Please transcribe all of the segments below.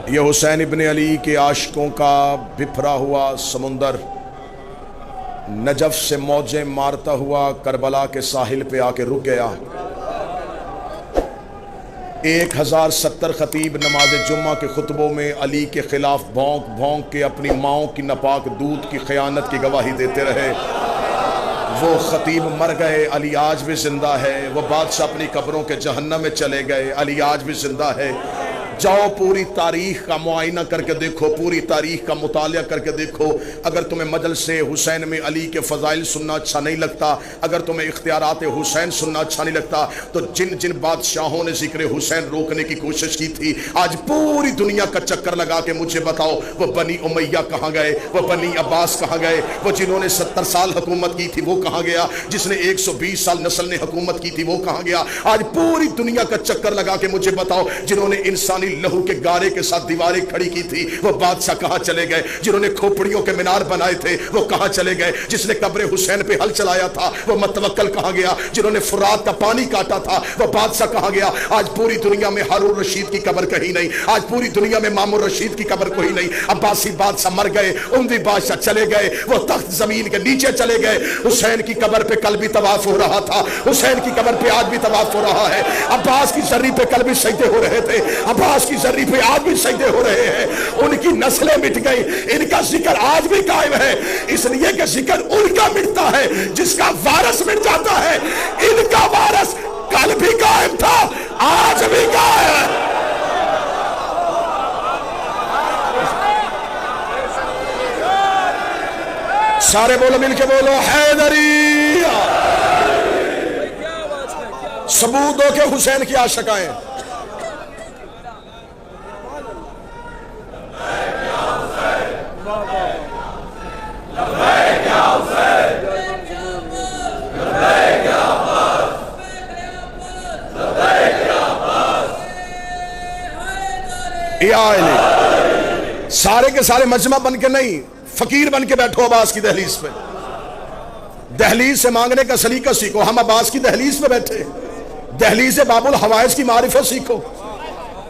یہ حسین ابن علی کے عاشقوں کا بپھرا ہوا سمندر نجف سے موجیں مارتا ہوا کربلا کے ساحل پہ آ کے رک گیا۔ 1070 خطیب نماز جمعہ کے خطبوں میں علی کے خلاف بھونک بھونک کے اپنی ماؤں کی ناپاک دودھ کی خیانت کی گواہی دیتے رہے۔ وہ خطیب مر گئے، علی آج بھی زندہ ہے۔ وہ بادشاہ اپنی قبروں کے جہنم میں چلے گئے، علی آج بھی زندہ ہے۔ جاؤ پوری تاریخ کا معائنہ کر کے دیکھو، پوری تاریخ کا مطالعہ کر کے دیکھو۔ اگر تمہیں مجلس حسین میں علی کے فضائل سننا اچھا نہیں لگتا، اگر تمہیں اختیارات حسین سننا اچھا نہیں لگتا، تو جن جن بادشاہوں نے ذکر حسین روکنے کی کوشش کی تھی، آج پوری دنیا کا چکر لگا کے مجھے بتاؤ وہ بنی امیہ کہاں گئے، وہ بنی عباس کہاں گئے، وہ جنہوں نے 70 سال حکومت کی تھی وہ کہاں گیا، جس نے 120 سال نسل نے حکومت کی تھی وہ کہاں گیا۔ آج پوری دنیا کا چکر لگا کے مجھے بتاؤ جنہوں نے انسانی لہو کے گارے کے ساتھ دیواریں کھڑی کی تھی وہ بادشاہ کہاں چلے گئے، جنہوں نے کھوپڑیوں کے مینار بنائے تھے وہ کہاں چلے گئے، جس نے قبر حسین پہ ہل چلایا تھا وہ متوکل کہاں گیا، جنہوں نے فرات کا پانی کاٹا تھا وہ بادشاہ کہاں گیا۔ آج پوری دنیا میں ہارون رشید کی قبر کہیں نہیں، آج پوری دنیا میں مامون رشید کی قبر کوئی نہیں۔ عباسی بادشاہ مر گئے، اموی بادشاہ چلے گئے، وہ تخت زمین کے نیچے چلے گئے۔ حسین کی قبر پہ کل بھی طواف ہو رہا تھا، حسین کی قبر پہ آج بھی طواف ہو رہا ہے۔ عباس کی زری پہ کل بھی سجدے ہو رہے تھے، عباس کی زری پہ آج بھی سجدے ہو رہے ہیں۔ ان کی نسلیں مٹ گئی، ان کا ذکر آج بھی قائم ہے، اس لیے کہ ذکر ان کا مٹتا ہے جس کا وارث مٹ جاتا ہے۔ ان کا وارث کل بھی قائم تھا، آج بھی قائم ہے۔ سارے بولو، مل کے بولو، حیدری۔ ثبوت ہو کہ حسین کی عاشق آئے۔ سارے کے سارے مجمع بن کے نہیں، فقیر بن کے بیٹھو عباس کی دہلیز پہ۔ دہلیز سے مانگنے کا سلیقہ سیکھو۔ ہم عباس کی دہلیز پہ بیٹھے، دہلیز باب الحوائج کی معرفت سیکھو۔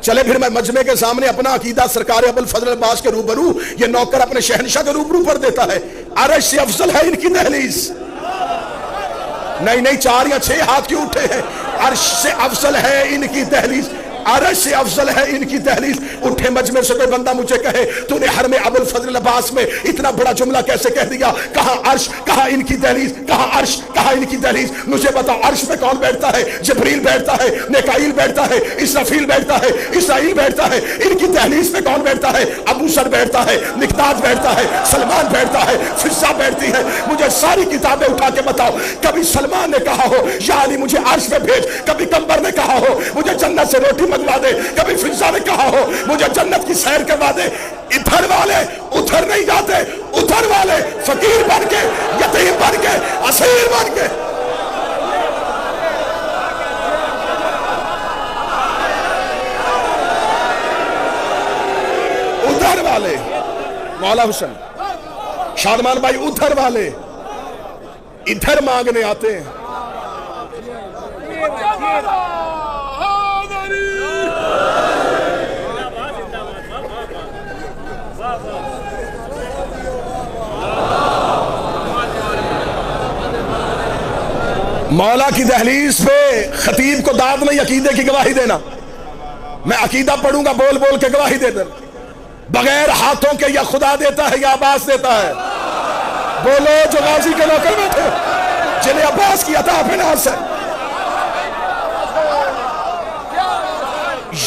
چلے پھر میں مجمع کے سامنے اپنا عقیدہ سرکار ابو الفضل عباس کے روبرو، یہ نوکر اپنے شہنشاہ کے روبرو پر دیتا ہے۔ عرش سے افضل ہے ان کی دہلیز۔ نہیں 4 یا 6 ہاتھ کیوں اٹھے ہیں؟ عرش سے افضل ہے ان کی دہلیز، عرش سے افضل ہے ان کی دہلیز۔ اٹھے مجمع سے کوئی بندہ مجھے کہے تو نے حرم ابو الفضل عباس میں اتنا بڑا جملہ کیسے کہہ دیا؟ کہاں عرش، کہاں ان کی دہلیز، کہاں عرش، کہاں ان کی دہلیز۔ مجھے بتاؤ عرش پہ کون بیٹھتا ہے؟ جبریل بیٹھتا ہے، میکائیل بیٹھتا ہے، اسرافیل بیٹھتا ہے، اسرائیل بیٹھتا ہے۔ ان کی دہلیز پہ کون بیٹھتا ہے؟ ابو ذر بیٹھتا ہے، مقداد بیٹھتا ہے، سلمان بیٹھتا ہے، فضہ بیٹھتی ہے۔ مجھے ساری کتابیں اٹھا کے بتاؤ کبھی سلمان نے کہا ہو یا علی مجھے عرش پہ بھیج، کبھی قمبر نے کہا ہو مجھے جنت سے روٹی منگوا دے، کبھی فضہ نے کہا ہو مجھے جنت کی سیر کروا دے۔ ادھر والے ادھر نہیں جاتے، ادھر والے فقیر بن کے، یتیم بن کے، اسیر بن کے۔ ادھر والے مولا حسین شادمان بھائی، ادھر والے ادھر مانگنے آتے ہیں۔ مولا کی دہلیز پہ خطیب کو داد نہیں عقیدے کی گواہی دینا۔ میں عقیدہ پڑھوں گا بول بول کے گواہی دے دیں، بغیر ہاتھوں کے یا خدا دیتا ہے یا عباس دیتا ہے؟ بولو جو غازی کے نوکر بیٹھے جنہیں عباس کی عطا فناس ہے۔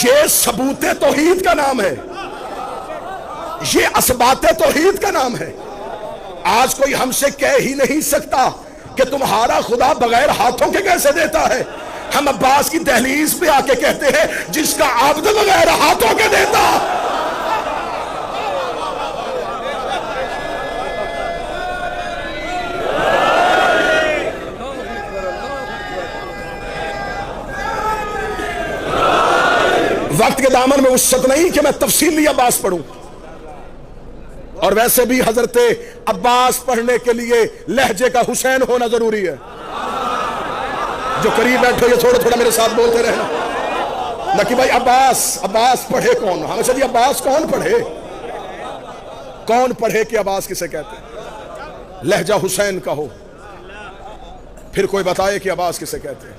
یہ ثبوت توحید کا نام ہے، یہ اثبات توحید کا نام ہے۔ آج کوئی ہم سے کہہ ہی نہیں سکتا کہ تمہارا خدا بغیر ہاتھوں کے کیسے دیتا ہے۔ ہم عباس کی دہلیز پہ آ کے کہتے ہیں جس کا عبد بغیر ہاتھوں کے دیتا۔ وقت کے دامن میں وسعت نہیں کہ میں تفصیلی عباس پڑھوں، اور ویسے بھی حضرت عباس پڑھنے کے لیے لہجے کا حسین ہونا ضروری ہے۔ جو قریب بیٹھو یہ تھوڑا تھوڑا میرے ساتھ بولتے رہنا۔ نہ کہ بھائی عباس پڑھے کون؟ ہمیں چلیے عباس کون پڑھے کہ عباس کسے کہتے ہیں؟ لہجہ حسین کا ہو، پھر کوئی بتائے کہ عباس کسے کہتے ہیں؟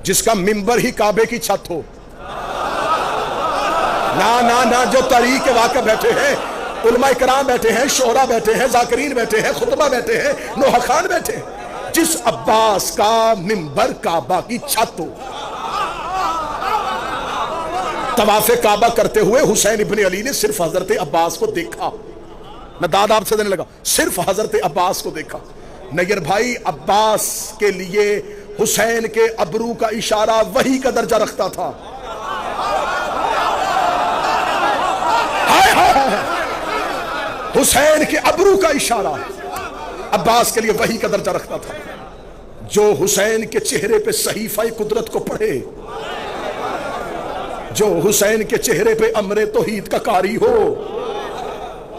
جس کا منبر ہی کعبے کی چھت ہو۔ نہ جو تاریخ کے واقع بیٹھے ہیں، علماء کرام بیٹھے ہیں، شعراء بیٹھے ہیں، ذاکرین بیٹھے ہیں، خطبہ بیٹھے ہیں، نوحہ خان بیٹھے ہیں، جس عباس کا منبر کعبہ کی چھت ہو۔ طواف کعبہ کرتے ہوئے حسین ابن علی نے صرف حضرت عباس کو دیکھا۔ میں داد آپ سے دینے لگا، صرف حضرت عباس کو دیکھا۔ نیر بھائی، عباس کے لیے حسین کے ابرو کا اشارہ وحی کا درجہ رکھتا تھا۔ حسین کے ابرو کا اشارہ عباس کے لیے وحی کا درجہ رکھتا تھا۔ جو حسین کے چہرے پہ صحیفہ قدرت کو پڑھے، جو حسین کے چہرے پہ امر توحید کا قاری ہو،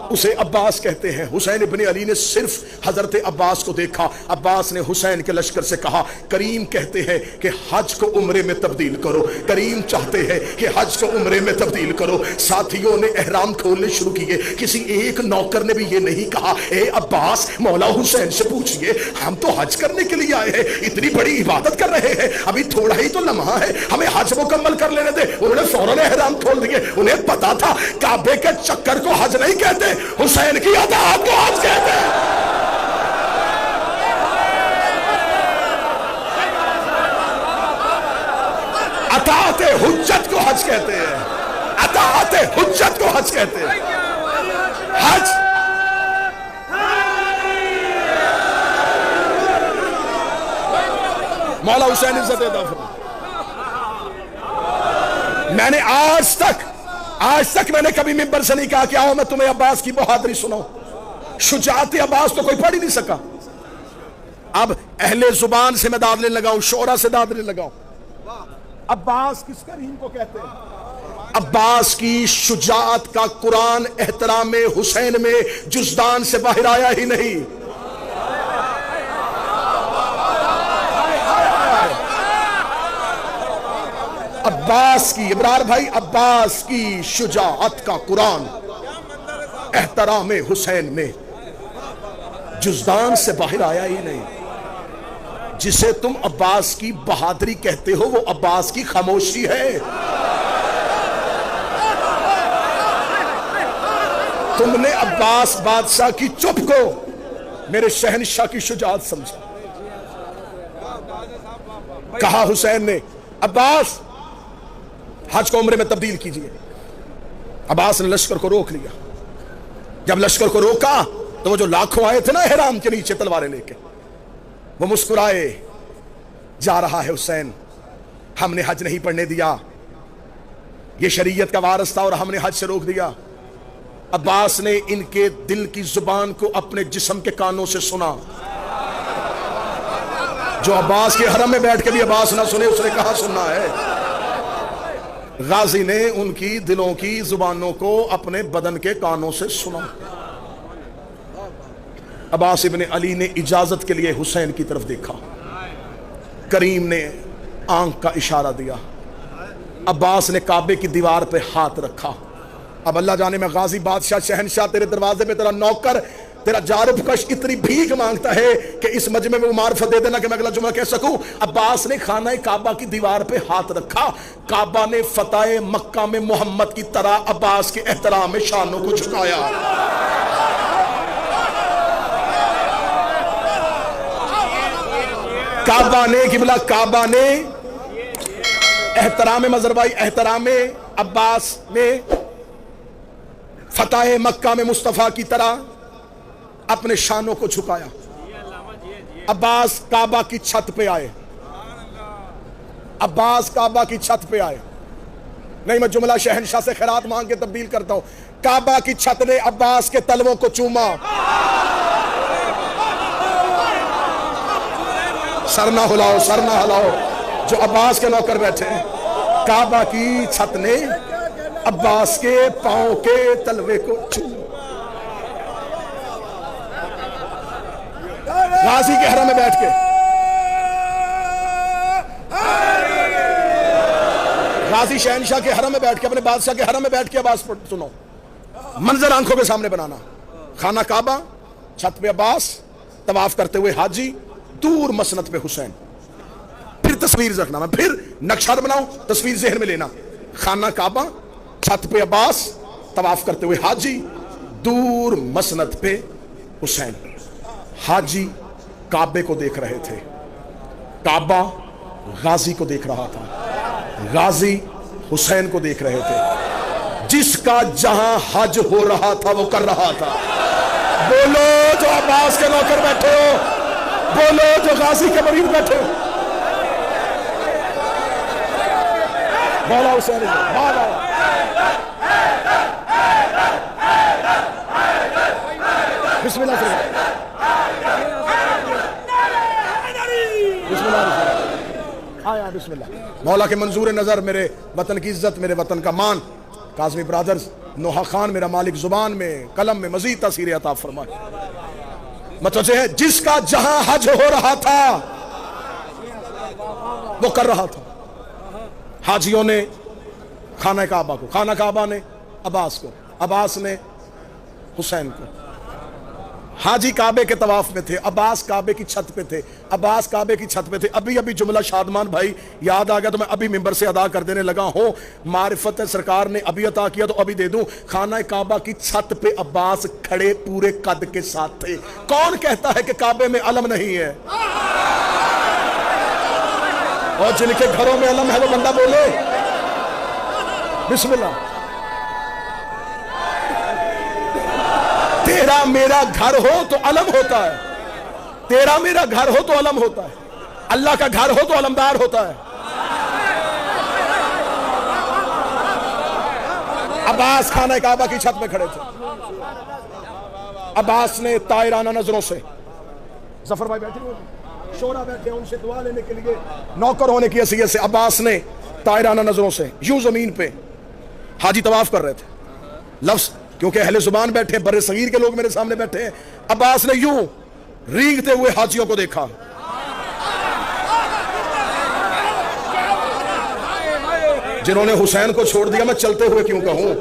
اسے عباس کہتے ہیں۔ حسین ابن علی نے صرف حضرت عباس کو دیکھا۔ عباس نے حسین کے لشکر سے کہا، کریم کہتے ہیں کہ حج کو عمرے میں تبدیل کرو، کریم چاہتے ہیں کہ حج کو عمرے میں تبدیل کرو۔ ساتھیوں نے احرام کھولنے شروع کیے، کسی ایک نوکر نے بھی یہ نہیں کہا، اے عباس مولا حسین سے پوچھئے، ہم تو حج کرنے کے لیے آئے ہیں، اتنی بڑی عبادت کر رہے ہیں، ابھی تھوڑا ہی تو لمحہ ہے، ہمیں حج مکمل کر لینے دے۔ انہوں نے فوراً احرام کھول دیے۔ انہیں پتا تھا کعبے کے چکر کو حج نہیں کہتے، حسین کی اطاعت کو حج کہتے ہیں۔ اطاعت حجت کو حج کہتے ہیں، اطاعت حجت کو حج کہتے ہیں۔ حج مولا حسین عزت عطا فرمائے۔ میں نے آج تک میں نے کبھی منبر سے نہیں کہا کہ آؤ میں تمہیں عباس کی بہادری سناؤں۔ شجاعت عباس تو کوئی پڑھ ہی نہیں سکا۔ اب اہل زبان سے میں داد لینے لگا ہوں، شعرا سے داد لینے لگا ہوں۔ عباس کس کریم کو کہتے ہیں؟ عباس کی شجاعت کا قرآن احترام حسین میں جزدان سے باہر آیا ہی نہیں۔ عباس کی، ابرار بھائی، عباس کی شجاعت کا قرآن احترام حسین میں جزدان سے باہر آیا ہی نہیں۔ جسے تم عباس کی بہادری کہتے ہو وہ عباس کی خاموشی ہے۔ تم نے عباس بادشاہ کی چپ کو میرے شہنشاہ کی شجاعت سمجھا۔ کہا حسین نے، عباس حج کو عمرے میں تبدیل کیجئے۔ عباس نے لشکر کو روک لیا۔ جب لشکر کو روکا تو وہ جو لاکھوں آئے تھے نا احرام کے نیچے تلواریں لے کے، وہ مسکرائے، جا رہا ہے حسین، ہم نے حج نہیں پڑھنے دیا، یہ شریعت کا وارث تھا اور ہم نے حج سے روک دیا۔ عباس نے ان کے دل کی زبان کو اپنے جسم کے کانوں سے سنا۔ جو عباس کے حرم میں بیٹھ کے بھی عباس نہ سنے، اس نے کہا سننا ہے۔ غازی نے ان کی دلوں کی زبانوں کو اپنے بدن کے کانوں سے سنا۔ عباس ابن علی نے اجازت کے لیے حسین کی طرف دیکھا، کریم نے آنکھ کا اشارہ دیا، عباس نے کعبے کی دیوار پہ ہاتھ رکھا۔ اب اللہ جانے میں غازی بادشاہ شہنشاہ تیرے دروازے پہ تیرا نوکر، تیرا جارب کش اتنی بھیک مانگتا ہے کہ اس مجمع میں معرفت دے دینا کہ میں اگلا جملہ کہہ سکوں۔ عباس نے خانہ کعبہ کی دیوار پہ ہاتھ رکھا۔ کعبہ نے فتح مکہ میں محمد کی طرح عباس کے احترام میں شانوں کو جھکایا۔ کعبہ نے قبلہ، کعبہ نے احترام مظہربائی، احترام عباس میں فتح مکہ میں مصطفیٰ کی طرح اپنے شانوں کو جھکایا۔ عباس کعبہ کی چھت پہ آئے، عباس کعبہ کی چھت پہ آئے۔ نہیں، میں جملہ شہنشاہ سے خیرات مانگ کے تبدیل کرتا ہوں۔ کعبہ کی چھت نے عباس کے تلووں کو چوما۔ سر نہ ہلاؤ، سر نہ ہلاؤ جو عباس کے نوکر بیٹھے ہیں۔ کعبہ کی چھت نے عباس کے پاؤں کے تلوے کو چوما۔ غازی کے حرم میں بیٹھ کے غازی شہنشاہ کے حرم میں بیٹھ کے، اپنے بادشاہ کے حرم میں بیٹھ کے عباس سنو، منظر آنکھوں کے سامنے بنانا، خانہ کعبہ، چھت پہ عباس طواف کرتے ہوئے حاجی، دور مسند پہ حسین، پھر تصویر رکھنا، میں پھر نقشہ بناؤں، تصویر ذہن میں لینا، خانہ کعبہ، چھت پہ عباس طواف کرتے ہوئے حاجی، دور مسند پہ حسین۔ حاجی کعبے کو دیکھ رہے تھے، کعبہ غازی کو دیکھ رہا تھا، غازی حسین کو دیکھ رہے تھے، جس کا جہاں حج ہو رہا تھا وہ کر رہا تھا۔ بولو جو عباس کے نوکر بیٹھے ہو، بولو جو غازی کے مرید بیٹھے ہو، مولا حسین مولا بسم اللہ بسم اللہ آیا بسم اللہ۔ مولا کے منظور نظر میرے وطن کی عزت، میرے وطن کا مان، کاظمی برادرز، نوحہ خان میرا مالک زبان میں قلم میں مزید تاثیر عطا فرمائے۔ متوجہ ہے، جس کا جہاں حج ہو رہا تھا وہ کر رہا تھا۔ حاجیوں نے خانہ کعبہ کو، خانہ کعبہ نے عباس کو، عباس نے حسین کو۔ حاجی کعبے کے طواف میں تھے، عباس کعبے کی چھت پہ تھے، عباس کعبے کی چھت پہ تھے۔ ابھی جملہ شادمان بھائی یاد آ گیا تو میں ابھی ممبر سے ادا کر دینے لگا ہوں، معرفت سرکار نے ابھی عطا کیا تو ابھی دے دوں۔ خانہ کعبہ کی چھت پہ عباس کھڑے پورے قد کے ساتھ تھے۔ کون کہتا ہے کہ کعبے میں علم نہیں ہے؟ اور جن کے گھروں میں علم ہے وہ بندہ بولے بسم اللہ۔ تیرا میرا گھر ہو تو علم ہوتا ہے، تیرا میرا گھر ہو تو علم ہوتا ہے، اللہ کا گھر ہو تو علمدار ہوتا ہے۔ عباس خانہ کعبہ کی چھت میں کھڑے تھے، عباس نے طائرانہ نظروں سے، ظفر بھائی بیٹھے ہوئے شورا بیٹھے ان سے دعا لینے کے لیے، نوکر ہونے کی حیثیت سے عباس نے طائرانہ نظروں سے یوں زمین پہ، حاجی طواف کر رہے تھے، لفظ کیونکہ اہل زبان بیٹھے، بر صغیر کے لوگ میرے سامنے بیٹھے ہیں، عباس نے یوں رینگتے ہوئے حاجیوں کو دیکھا، جنہوں نے حسین کو چھوڑ دیا میں چلتے ہوئے کیوں کہوں،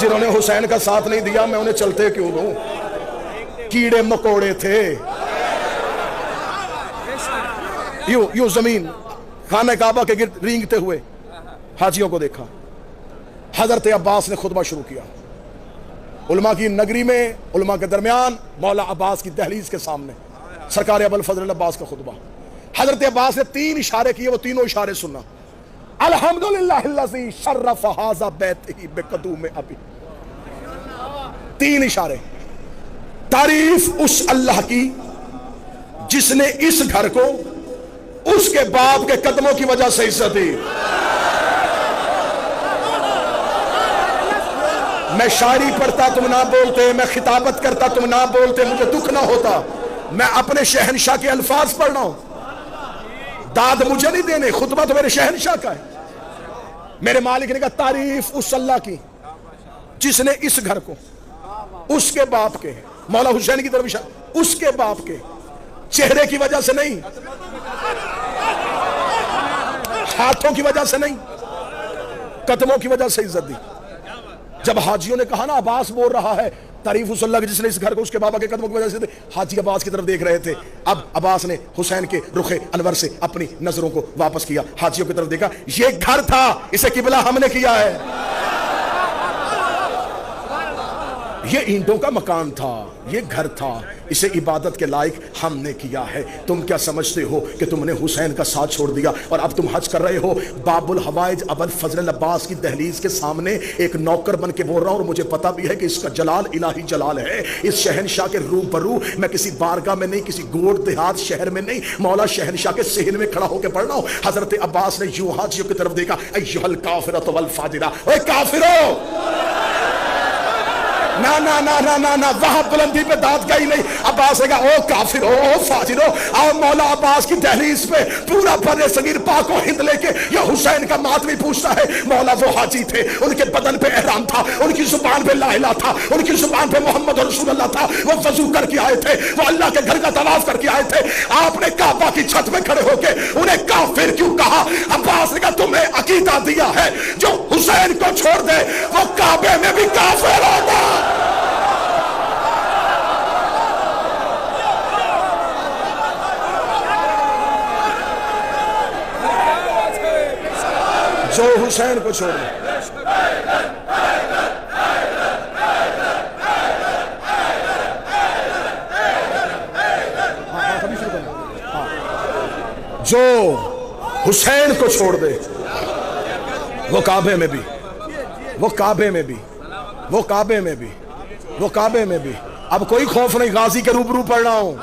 جنہوں نے حسین کا ساتھ نہیں دیا میں انہیں چلتے کیوں دوں، کیڑے مکوڑے تھے۔ یوں زمین خانہ کعبہ کے گرد رینگتے ہوئے حاجیوں کو دیکھا۔ حضرت عباس نے خطبہ شروع کیا، علماء کی نگری میں، علماء کے درمیان، مولا عباس کی دہلیز کے سامنے سرکار ابوالفضل عباس کا خطبہ۔ حضرت عباس نے 3 اشارے کیے، وہ تینوں اشارے سننا۔ الحمدللہ الذی شرف ھذا بیتہ بقدوم ابی، 3 اشارے۔ تعریف اس اللہ کی جس نے اس گھر کو اس کے باپ کے قدموں کی وجہ سے عزت دی۔ میں شاعری پڑھتا تم نہ بولتے، میں خطابت کرتا تم نہ بولتے، مجھے دکھ نہ ہوتا، میں اپنے شہنشاہ کے الفاظ پڑھ رہا ہوں، داد مجھے نہیں دینے، خطبہ تو میرے شہنشاہ کا ہے۔ میرے مالک نے کہا تعریف اس اللہ کی جس نے اس گھر کو اس کے باپ کے، مولا حسین کی طرف اشارہ، اس کے باپ کے چہرے کی وجہ سے نہیں، ہاتھوں کی وجہ سے نہیں، قدموں کی وجہ سے عزت دی۔ جب حاجیوں نے کہا نا عباس بول رہا ہے تعریف اس اللہ کی جس نے اس گھر کو اس کے بابا کے قدموں کی وجہ سے، حاجی عباس کی طرف دیکھ رہے تھے۔ اب عباس نے حسین کے رخ انور سے اپنی نظروں کو واپس کیا، حاجیوں کی طرف دیکھا، یہ گھر تھا، اسے قبلہ ہم نے کیا ہے، یہ اینٹوں کا مکان تھا، یہ گھر تھا، اسے عبادت کے لائق ہم نے کیا ہے۔ تم کیا سمجھتے ہو کہ تم نے حسین کا ساتھ چھوڑ دیا اور اب تم حج کر رہے ہو؟ باب الحوائج ابوالفضل عباس کی دہلیز کے سامنے ایک نوکر بن کے بول رہا ہوں، اور مجھے پتا بھی ہے کہ اس کا جلال الہی جلال ہے۔ اس شہنشاہ کے روبرو میں کسی بارگاہ میں نہیں، کسی گوڑ دیہات شہر میں نہیں، مولا شہنشاہ کے صحن میں کھڑا ہو کے پڑھ رہا ہوں۔ حضرت عباس نے یوں حاجیوں کی طرف دیکھا، ایھا الکافرۃ والفاجرہ، اے کافرو، نا نا نا نا نا نا، وہاں بلندی پہ داد گئی نہیں۔ عباس نے کہا او کافر ہو، او فاجر ہو، آؤ مولا عباس کی دہلیز پہ پورا بر صغیر پاک و ہند لے کے یہ حسین کا ماتمی پوچھتا ہے۔ مولا وہ حاجی تھے، ان کے بدن پہ احرام تھا، ان کی زبان پہ لا الہ تھا، ان کی زبان پہ محمد رسول اللہ تھا، وہ وضو کر کے آئے تھے، وہ اللہ کے گھر کا طواف کر کے آئے تھے، آپ نے کعبہ کی چھت میں کھڑے ہو کے انہیں کافر کیوں کہا؟ عباس نے کہا تمہیں عقیدہ دیا ہے جو حسین کو چھوڑ دے وہ کعبے میں بھی کافر ہوگا۔ جو حسین کو چھوڑ دے، جو حسین کو چھوڑ دے وہ کعبے میں بھی، وہ کعبے میں بھی، وہ کعبے میں بھی، وہ کعبے میں بھی۔ اب کوئی خوف نہیں، غازی کے روبرو پڑھ رہا ہوں،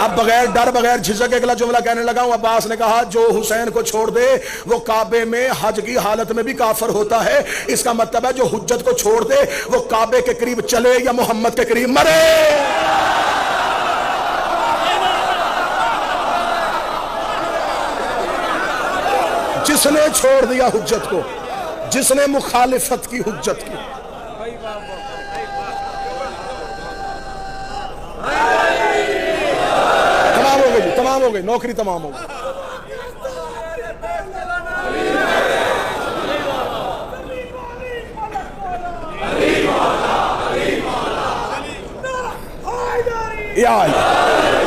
اب بغیر ڈر بغیر جھجک اگلا جملہ کہنے لگا ہوں۔ عباس نے کہا جو حسین کو چھوڑ دے وہ کعبے میں حج کی حالت میں بھی کافر ہوتا ہے، اس کا مطلب ہے جو حجت کو چھوڑ دے وہ کعبے کے قریب چلے یا محمد کے قریب مرے۔ جس نے چھوڑ دیا حجت کو، جس نے مخالفت کی حجت کی، تمام ہو گئی، تمام ہو گئی، نوکری تمام ہو گئی۔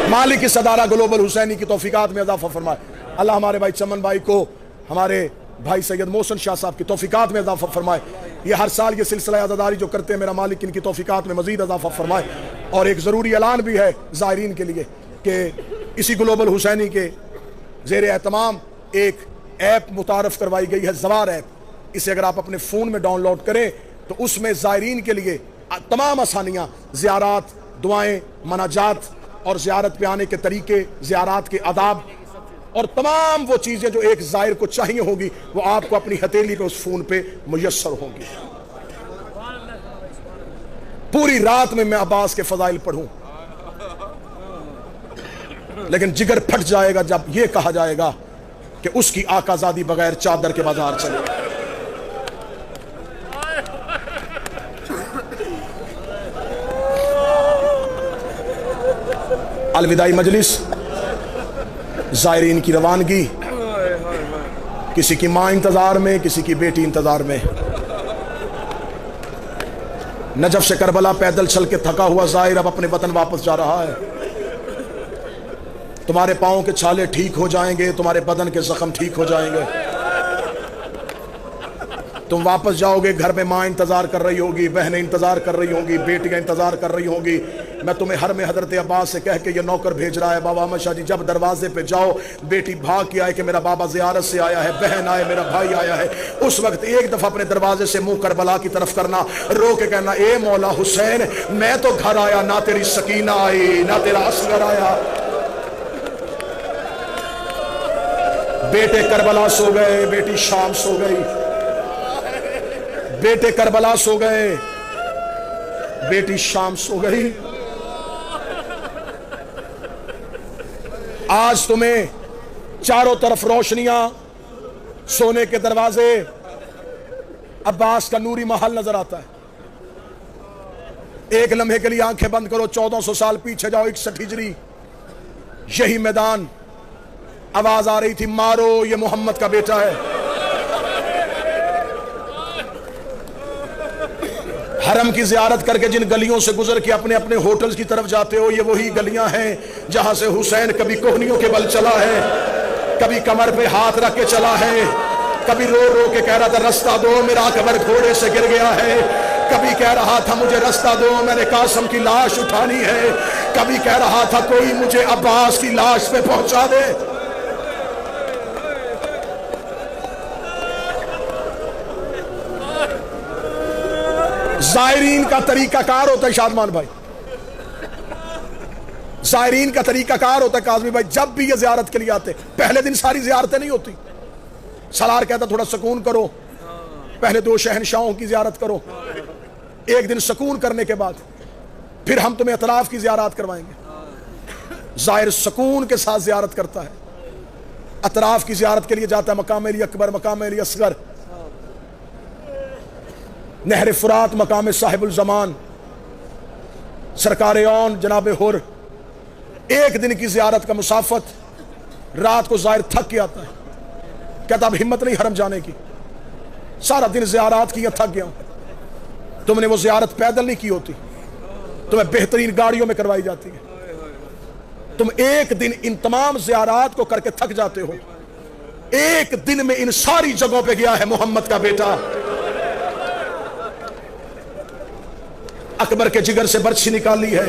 مالک کی صدارہ گلوبل حسینی کی توفیقات میں اضافہ فرمائے۔ اللہ ہمارے بھائی چمن بھائی کو، ہمارے بھائی سید محسن شاہ صاحب کی توفیقات میں اضافہ فرمائے۔ یہ ہر سال یہ سلسلہ عزاداری جو کرتے ہیں، میرا مالک ان کی توفیقات میں مزید اضافہ فرمائے۔ اور ایک ضروری اعلان بھی ہے زائرین کے لیے کہ اسی گلوبل حسینی کے زیر اہتمام ایک ایپ متعارف کروائی گئی ہے، زوار ایپ۔ اسے اگر آپ اپنے فون میں ڈاؤن لوڈ کریں تو اس میں زائرین کے لیے تمام آسانیاں، زیارات، دعائیں، مناجات اور زیارت پہ آنے کے طریقے، زیارات کے آداب اور تمام وہ چیزیں جو ایک زائر کو چاہیے ہوگی وہ آپ کو اپنی ہتھیلی پہ اس فون پہ میسر ہوں گی۔ پوری رات میں عباس کے فضائل پڑھوں، لیکن جگر پھٹ جائے گا جب یہ کہا جائے گا کہ اس کی آقا زادی بغیر چادر کے بازار چلے۔ الوداعی مجلس، زائرین کی روانگی، کسی کی ماں انتظار میں، کسی کی بیٹی انتظار میں۔ نجف سے کربلا پیدل چل کے تھکا ہوا زائر اب اپنے وطن واپس جا رہا ہے۔ تمہارے پاؤں کے چھالے ٹھیک ہو جائیں گے، تمہارے بدن کے زخم ٹھیک ہو جائیں گے، تم واپس جاؤ گے، گھر میں ماں انتظار کر رہی ہوگی، بہنیں انتظار کر رہی ہوں گی، بیٹیاں انتظار کر رہی ہوں گی۔ میں تمہیں حرم حضرت عباس سے کہہ کے یہ نوکر بھیج رہا ہے، بابا احمد شاہ جی جب دروازے پہ جاؤ، بیٹی بھاگ کے آئے کہ میرا بابا زیارت سے آیا ہے، بہن آئے، میرا بھائی آیا ہے، اس وقت ایک دفعہ اپنے دروازے سے منہ کربلا کی طرف کرنا، رو کے کہنا اے مولا حسین میں تو گھر آیا، نہ تیری سکینہ آئی، نہ تیرا اصغر آیا۔ بیٹے کربلا سو گئے، بیٹی شام سو گئی، بیٹے کربلا سو گئے، بیٹی شام سو گئی۔ آج تمہیں چاروں طرف روشنیاں، سونے کے دروازے، عباس کا نوری محل نظر آتا ہے۔ ایک لمحے کے لیے آنکھیں بند کرو، 1400 سال پیچھے جاؤ، 61 ہجری، یہی میدان، آواز آ رہی تھی مارو یہ محمد کا بیٹا ہے۔ حرم کی زیارت کر کے جن گلیوں سے گزر کے اپنے اپنے ہوٹلز کی طرف جاتے ہو، یہ وہی گلیاں ہیں جہاں سے حسین کبھی کوہنیوں کے بل چلا ہے، کبھی کمر پہ ہاتھ رکھ کے چلا ہے، کبھی رو رو کے کہہ رہا تھا رستہ دو میرا اکبر گھوڑے سے گر گیا ہے، کبھی کہہ رہا تھا مجھے رستہ دو میں نے قاسم کی لاش اٹھانی ہے، کبھی کہہ رہا تھا کوئی مجھے عباس کی لاش پہ پہنچا دے۔ زائرین کا طریقہ کار ہوتا ہے شادمان بھائی، زائرین کا طریقہ کار ہوتا ہے کاظمی بھائی، جب بھی یہ زیارت کے لیے آتے پہلے دن ساری زیارتیں نہیں ہوتی، سالار کہتا تھوڑا سکون کرو، پہلے 2 شہنشاہوں کی زیارت کرو، ایک دن سکون کرنے کے بعد پھر ہم تمہیں اطراف کی زیارات کروائیں گے۔ زائر سکون کے ساتھ زیارت کرتا ہے، اطراف کی زیارت کے لیے جاتا ہے مقام علی اکبر، مقام علی اصغر، نہر فرات، مقام صاحب الزمان، سرکار اون جناب حر۔ ایک دن کی زیارت کا مسافت، رات کو زائر تھک کے آتا ہے، کہتا اب ہمت نہیں حرم جانے کی، سارا دن زیارات کی، تھک گیا ہوں۔ تم نے وہ زیارت پیدل نہیں کی ہوتی، تمہیں بہترین گاڑیوں میں کروائی جاتی ہے، تم ایک دن ان تمام زیارات کو کر کے تھک جاتے ہو، ایک دن میں ان ساری جگہوں پہ گیا ہے محمد کا بیٹا۔ اکبر کے جگر سے برچھی نکالی ہے،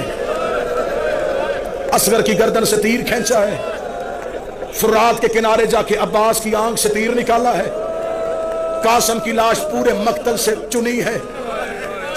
اصغر کی گردن سے تیر کھینچا ہے، فرات کے کنارے جا کے عباس کی آنکھ سے تیر نکالا ہے، قاسم کی لاش پورے مقتل سے چنی ہے۔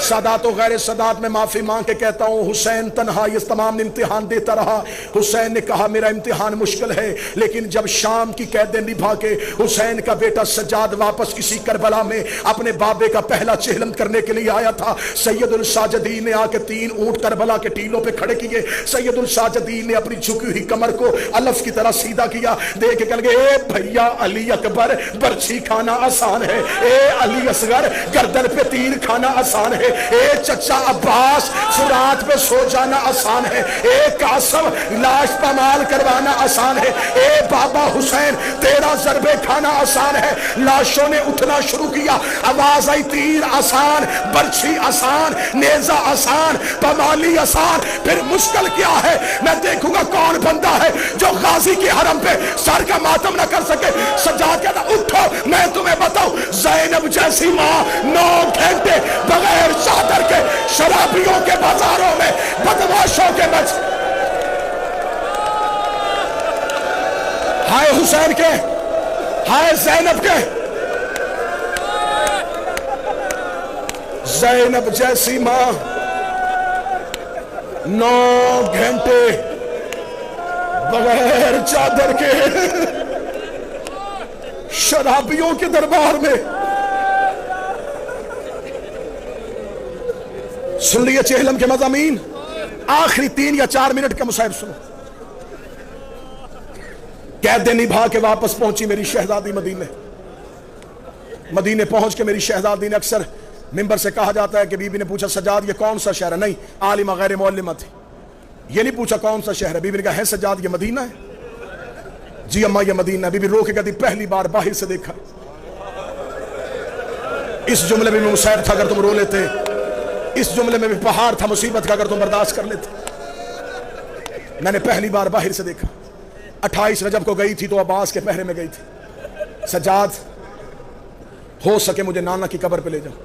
سادات و غیر سادات میں معافی مانگ کے کہتا ہوں، حسین تنہا یہ تمام امتحان دیتا رہا۔ حسین نے کہا میرا امتحان مشکل ہے، لیکن جب شام کی قیدیں نبھا کے حسین کا بیٹا سجاد واپس کسی کربلا میں اپنے بابے کا پہلا چہلم کرنے کے لیے آیا تھا، سید الساجدین نے آ کے 3 اونٹ کربلا کے ٹیلوں پہ کھڑے کیے۔ سید الساجدین نے اپنی جھکی ہوئی کمر کو الف کی طرح سیدھا کیا، دیکھ کے کہنے لگے اے بھیا علی اکبر برچھی کھانا آسان ہے، اے علی اصغر گردن پہ تیر کھانا آسان ہے، اے چچا عباس فرات پہ سو جانا آسان ہے، اے قاسم لاش پامال کروانا آسان ہے، اے بابا حسین تیرا ضربے کھانا آسان ہے۔ لاشوں نے اٹھنا شروع کیا، آواز آئی تیر آسان، برچھی آسان، نیزہ آسان، پامالی آسان، پھر مشکل کیا ہے؟ میں دیکھوں گا کون بندہ ہے جو غازی کے حرم پہ سر کا ماتم نہ کر سکے۔ سجاد کہتا اٹھو میں تمہیں بتاؤں، زینب جیسی ماں 9 گھنٹے بغیر چادر کے شرابیوں کے بازاروں میں بدماشوں کے بچ، ہائے حسین کے، ہائے زینب کے، زینب جیسی ماں 9 گھنٹے بغیر چادر کے شرابیوں کے دربار میں۔ سن لیے چہلم کے مضامین، آخری 3 یا 4 منٹ کا مصاحب سنو۔ قیدیں نبھا کے واپس پہنچی میری شہزادی مدینے۔ مدینے پہنچ کے میری شہزادی نے، اکثر ممبر سے کہا جاتا ہے کہ بی بی نے پوچھا سجاد یہ کون سا شہر ہے؟ نہیں، عالمہ غیر معلمہ تھی، یہ نہیں پوچھا کون سا شہر ہے۔ بی بی نے کہا ہے سجاد یہ مدینہ ہے؟ جی اماں یہ مدینہ ہے۔ بی بی رو کے کہتی پہلی بار باہر سے دیکھا۔ اس جملے میں بھی مصیبت تھا اگر تم رو لیتے، اس جملے میں بھی پہاڑ تھا مصیبت کا اگر تم برداشت کر لیتے۔ میں نے پہلی بار باہر سے دیکھا، 28 رجب کو گئی تھی تو عباس کے پہرے میں گئی تھی۔ سجاد ہو سکے مجھے نانا کی قبر پہ لے جاؤ۔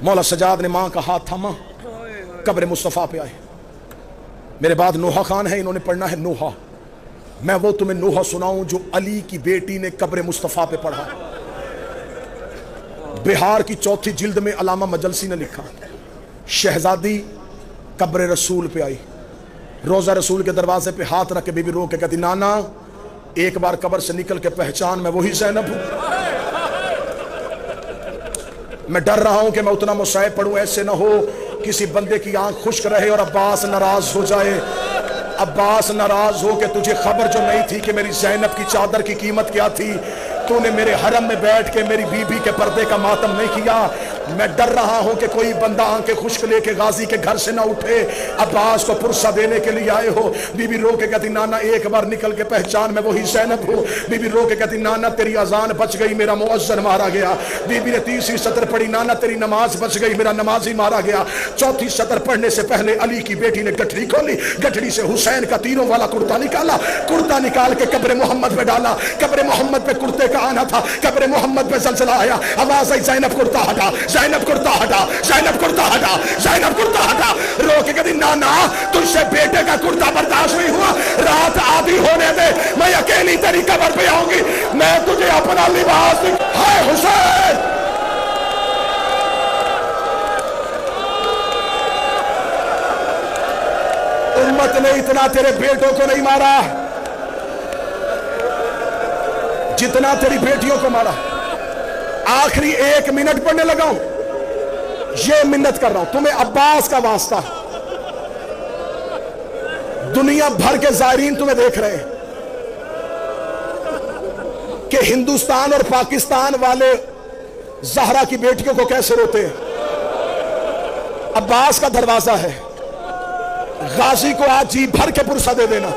مولا سجاد نے ماں کا ہاتھ تھاما، قبر مصطفیٰ پہ آئے۔ میرے بعد نوحہ خان ہے، انہوں نے پڑھنا ہے نوحہ۔ میں وہ تمہیں نوحہ سناؤں جو علی کی بیٹی نے قبر مصطفیٰ پہ پڑھا۔ بہار کی 4تھی جلد میں علامہ مجلسی نے لکھا، شہزادی قبر رسول پہ آئی، روزہ رسول کے دروازے پہ ہاتھ رکھ کے بی بی رو کے کہتی نانا ایک بار قبر سے نکل کے پہچان میں وہی زینب ہوں۔ میں ڈر رہا ہوں کہ میں اتنا مصائب پڑھوں ایسے نہ ہو کسی بندے کی آنکھ خشک رہے اور عباس ناراض ہو جائے، عباس ناراض ہو کہ تجھے خبر جو نہیں تھی کہ میری زینب کی چادر کی قیمت کیا تھی، تو نے میرے حرم میں بیٹھ کے میری بی بی کے پردے کا ماتم نہیں کیا۔ میں ڈر رہا ہوں کہ کوئی بندہ آنکھیں خشک لے کے غازی کے گھر سے نہ اٹھے، عباس کو پرسہ دینے کے لیے آئے ہو۔ بی بی رو کے کہتی نانا ایک بار نکل کے پہچان میں وہی زینب ہوں۔ بی بی رو کے کہتی نانا تیری اذان بچ گئی، میرا مؤذن مارا گیا۔ بی بی نے 3ری سطر پڑھی، نانا تیری نماز بچ گئی، میرا نمازی مارا گیا۔ 4تھی سطر پڑھنے سے پہلے علی کی بیٹی نے گٹھڑی کھولی، گٹھڑی سے حسین کا تیروں والا کرتا نکالا، کرتا نکال کے قبر محمد پہ ڈالا۔ قبر محمد پہ کرتے کا آنا تھا، قبر محمد پہ زلزلہ آیا، آواز آئی زینب کرتا ہٹا، زینب کرتا ہٹا، زینب کرتا ہٹا، زینب کرتا ہٹا۔ رو کے کہتی نانا تجھ سے بیٹے کا کرتا برداشت نہیں ہوا، رات آدھی ہونے دے، میں اکیلی تیری قبر پہ آؤں گی، میں تجھے اپنا لباس دوں۔ ہائے حسین، امت نے اتنا تیرے بیٹوں کو نہیں مارا جتنا تیری بیٹیوں کو مارا۔ آخری 1 منٹ پڑھنے لگا ہوں، یہ منت کر رہا ہوں تمہیں عباس کا واسطہ ہے، دنیا بھر کے زائرین تمہیں دیکھ رہے ہیں کہ ہندوستان اور پاکستان والے زہرا کی بیٹیوں کو کیسے روتے ہیں۔ عباس کا دروازہ ہے، غازی کو آج جی بھر کے پرسہ دے دینا۔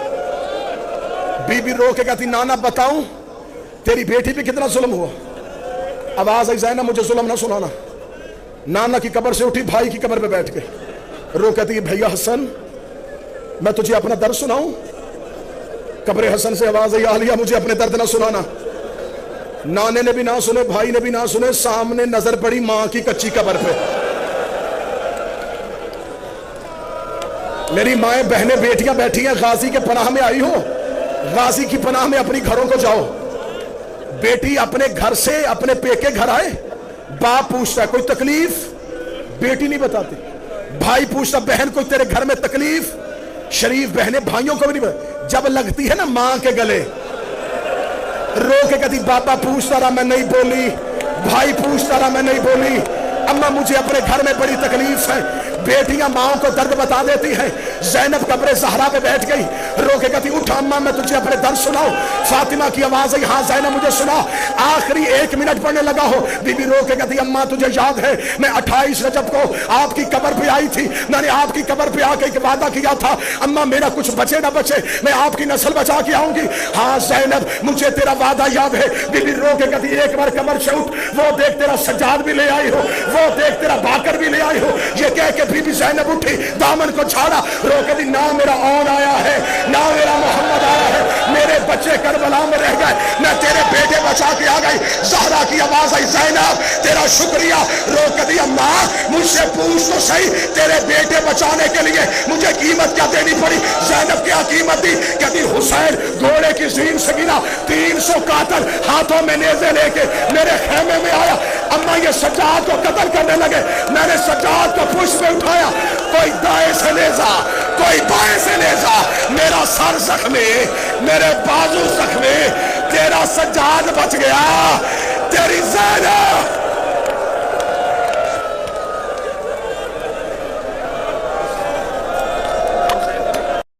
بی بی رو کے کہتی نانا بتاؤں تیری بیٹی پہ کتنا ظلم ہوا؟ آواز آئی زینب مجھے ظلم نہ سنانا۔ نانا کی قبر سے اٹھی، بھائی کی قبر پہ بیٹھ گئی، رو کہتی ہے بھیا حسن میں تجھے اپنا درد سناؤں؟ قبر حسن سے آواز آئی عالیہ مجھے اپنے درد نہ سنانا۔ نانے نے بھی نہ سنے، بھائی نے بھی نہ سنے، سامنے نظر پڑی ماں کی کچی قبر پہ۔ میری مائیں بہنیں بیٹیاں بیٹھی ہیں، غازی کے پناہ میں آئی ہو، غازی کی پناہ میں اپنی گھروں کو جاؤ۔ بیٹی اپنے گھر سے اپنے پیکے گھر آئے، باپ پوچھتا ہے کوئی تکلیف؟ بیٹی نہیں بتاتی۔ بھائی پوچھتا بہن کوئی تیرے گھر میں تکلیف؟ شریف بہنیں بھائیوں کو بھی نہیں بتاتی۔ جب لگتی ہے نا ماں کے گلے، رو کے کہتی بابا پوچھتا رہا میں نہیں بولی، بھائی پوچھتا رہا میں نہیں بولی، اماں مجھے اپنے گھر میں بڑی تکلیف ہے۔ بیٹیاں ماں کو درد بتا دیتی ہیں۔ زینب قبر زہرا پہ بیٹھ گئی، رو کے کہتی اٹھا اماں میں تجھے اپنے درد سناؤ۔ فاطمہ کی آواز آئی ہاں زینب مجھے سنا۔ آخری 1 منٹ پڑھنے لگا ہو، بی بی رو کے کہتی اماں تجھے یاد ہے میں 28 رجب کو آپ کی قبر پہ آئی تھی، میں نے آپ کی قبر پہ آ کے ایک وعدہ کیا تھا اماں میرا کچھ بچے نہ بچے میں آپ کی نسل بچا کے آؤں گی۔ ہاں زینب مجھے تیرا وعدہ یاد ہے۔ بی بی رو کے کہتی ایک بار قبر سے اٹھ، وہ دیکھ تیرا سجاد بھی لے آئی ہو، وہ دیکھ تیرا باکر بھی لے آئی ہو۔ یہ کہہ کے بی بی زینب اٹھی، دامن کو چھاڑا، رو کے دی نہ میرا اون آیا ہے نہ میرا محمد آیا ہے، میرے بچے کربلا میں رہ گئے، میں تیرے بیٹے بچا کے آ گئی۔ زہرا کی آواز آئی زینب تیرا شکریہ۔ رو کے دی اماں مجھ سے پوچھ تو صحیح تیرے بیٹے بچانے کے لیے مجھے قیمت کیا دینی پڑی؟ زینب کیا قیمت دی؟ کہتی حسین گھوڑے کی زین سے گنا 300 قاتل ہاتھوں میں نیزے لے کے میرے خیمے میں آیا، اماں یہ سجاد کو قتل کرنے لگے، میں نے سجاد کو پشت پہ اٹھایا، کوئی دائیں سے نیزا کوئی بائیں سے نیزا، میرا سر زخمی میرے بازو زخمی، تیرا سجاد بچ گیا، تیری زینب